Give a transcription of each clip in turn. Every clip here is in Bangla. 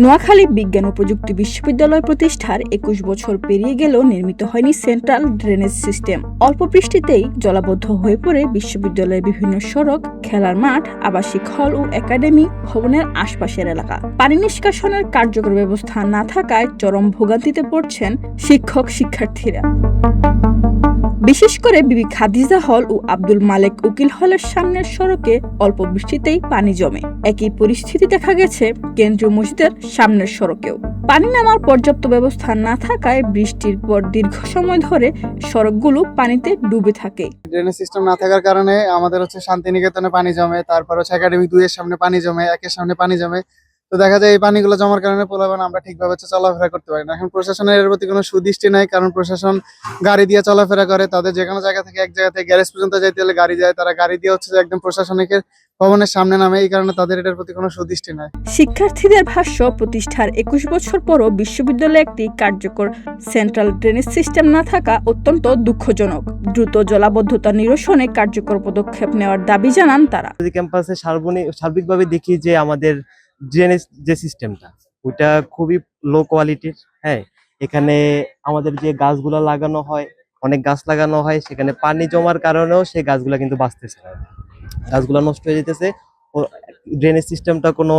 নোয়াখালী বিজ্ঞান ও প্রযুক্তি বিশ্ববিদ্যালয় প্রতিষ্ঠার ২১ বছর পেরিয়ে গেলেও নির্মিত হয়নি সেন্ট্রাল ড্রেনেজ সিস্টেম। অল্প বৃষ্টিতেই জলাবদ্ধ হয়ে পড়ে বিশ্ববিদ্যালয়ের বিভিন্ন সড়ক, খেলার মাঠ, আবাসিক হল ও একাডেমি ভবনের আশপাশের এলাকা। পানি নিষ্কাশনের কার্যকর ব্যবস্থা না থাকায় চরম ভোগান্তিতে পড়ছেন শিক্ষার্থীরা। বিশেষ করে বিবি খাদিজা হল ও আব্দুল মালেক উকিল হলের সামনের সড়কে অল্প বৃষ্টিতেই পানি জমে। একই পরিস্থিতি দেখা গেছে কেন্দ্রীয় মসজিদের সামনের সড়কেও। পানি নামার পর্যাপ্ত ব্যবস্থা না থাকায় বৃষ্টির পর দীর্ঘ সময় ধরে সড়কগুলো পানিতে ডুবে থাকে। ড্রেনেজ সিস্টেম না থাকার কারণে আমাদের শান্তিনিকেতনে পানি জমে, তারপর একাডেমিক ২ এর সামনে পানি জমে, ১ এর সামনে পানি জমে। তো দেখা যায় এই পানিগুলো জমার কারণে পোলাপান আমরা ঠিকভাবে চলাফেরা করতে পারি না। এখন প্রশাসনের এর প্রতি কোনো সুদৃষ্টি নাই, কারণ প্রশাসন গাড়ি দিয়ে চলাফেরা করে। তাদের যে কোনো জায়গা থেকে এক জায়গা থেকে গ্যারেজ পর্যন্ত যাইতে হলে গাড়ি যায়, তারা গাড়ি দিয়ে একদম প্রশাসনিক ভবনের সামনে নামে। এই কারণে তাদের এটার প্রতি কোনো সুদৃষ্টি নাই। শিক্ষার্থীদের ভাষ্য, প্রতিষ্ঠার ২১ বছর পরও বিশ্ববিদ্যালয়ে একটি কার্যকর সেন্ট্রাল ড্রেনেজ সিস্টেম না থাকা অত্যন্ত দুঃখজনক। দ্রুত জলাবদ্ধতা নিরসনে কার্যকর পদক্ষেপ নেওয়ার দাবি জানান তারা। ক্যাম্পাসে সার্বিকভাবে দেখি যে আমাদের ড্রেনেজ যে সিস্টেমটা ওইটা খুবই লো কোয়ালিটির। হ্যাঁ, এখানে আমাদের যে গাছগুলো লাগানো হয়, অনেক গাছ লাগানো হয়, সেখানে পানি জমার কারণেও সেই গাছগুলো কিন্তু বাঁচতেছে না, গাছগুলো নষ্ট হয়ে যেতেছে। ড্রেনেজ সিস্টেমটা কোনো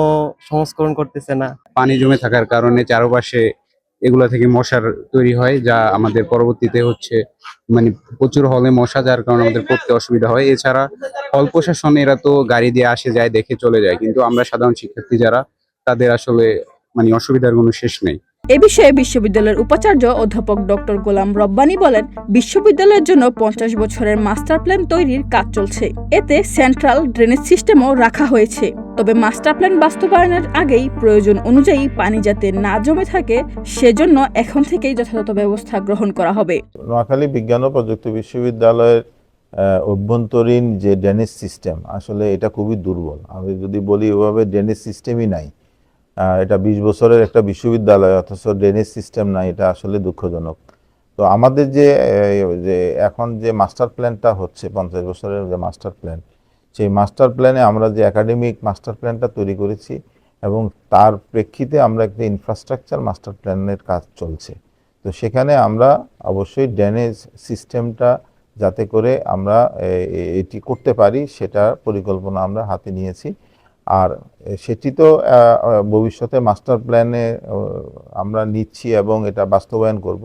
সংস্করণ করতেছে না। পানি জমে থাকার কারণে চারপাশে এগুলা থেকে মশার তৈরি হয়, যা আমাদের পরবর্তীতে মানে প্রচুর হলে মশা, যার কারণে আমাদের পড়তে অসুবিধা হয়। এছাড়া হল প্রশাসন এরা তো গাড়ি দিয়ে আসে যায়, দেখে চলে যায়, কিন্তু আমরা সাধারণ শিক্ষার্থী যারা, তাদের আসলে মানে অসুবিধার কোনো শেষ নেই। এ বিষয়ে বিশ্ববিদ্যালয়ের উপাচার্য অধ্যাপক ডক্টর গোলাম রব্বানী বলেন, বিশ্ববিদ্যালয়ের জন্য ৫০ বছরের মাস্টার প্ল্যান তৈরির কাজ চলছে। এতে সেন্ট্রাল ড্রেনেজ সিস্টেমও রাখা হয়েছে। তবে মাস্টার প্ল্যান বাস্তবায়নের আগেই প্রয়োজন অনুযায়ী পানি যাতে না জমে থাকে, সেজন্য এখন থেকেই যথাযথ ব্যবস্থা গ্রহণ করা হবে। নোয়াখালী বিজ্ঞান ও প্রযুক্তি বিশ্ববিদ্যালয়ের অভ্যন্তরীণ যে ড্রেনেজ সিস্টেম, আসলে এটা খুবই দুর্বল। আমি যদি বলি ওভাবে ড্রেনেজ সিস্টেমই নাই, এটা ২০ বছরের একটা বিশ্ববিদ্যালয়, অথচ ড্রেনেজ সিস্টেম নাই, এটা আসলে দুঃখজনক। তো আমাদের যে এখন যে মাস্টার প্ল্যানটা হচ্ছে, ৫০ বছরের যে মাস্টার প্ল্যান, সেই মাস্টার প্ল্যানে আমরা যে একাডেমিক মাস্টার প্ল্যানটা তৈরি করেছি, এবং তার প্রেক্ষিতে আমরা একটা ইনফ্রাস্ট্রাকচার মাস্টার প্ল্যানের কাজ চলছে। তো সেখানে আমরা অবশ্যই ড্রেনেজ সিস্টেমটা যাতে করে আমরা এটি করতে পারি, সেটা পরিকল্পনা আমরা হাতে নিয়েছি। আর সেটি তো ভবিষ্যতে মাস্টার প্ল্যানে আমরা নিচ্ছি এবং এটা বাস্তবায়ন করব।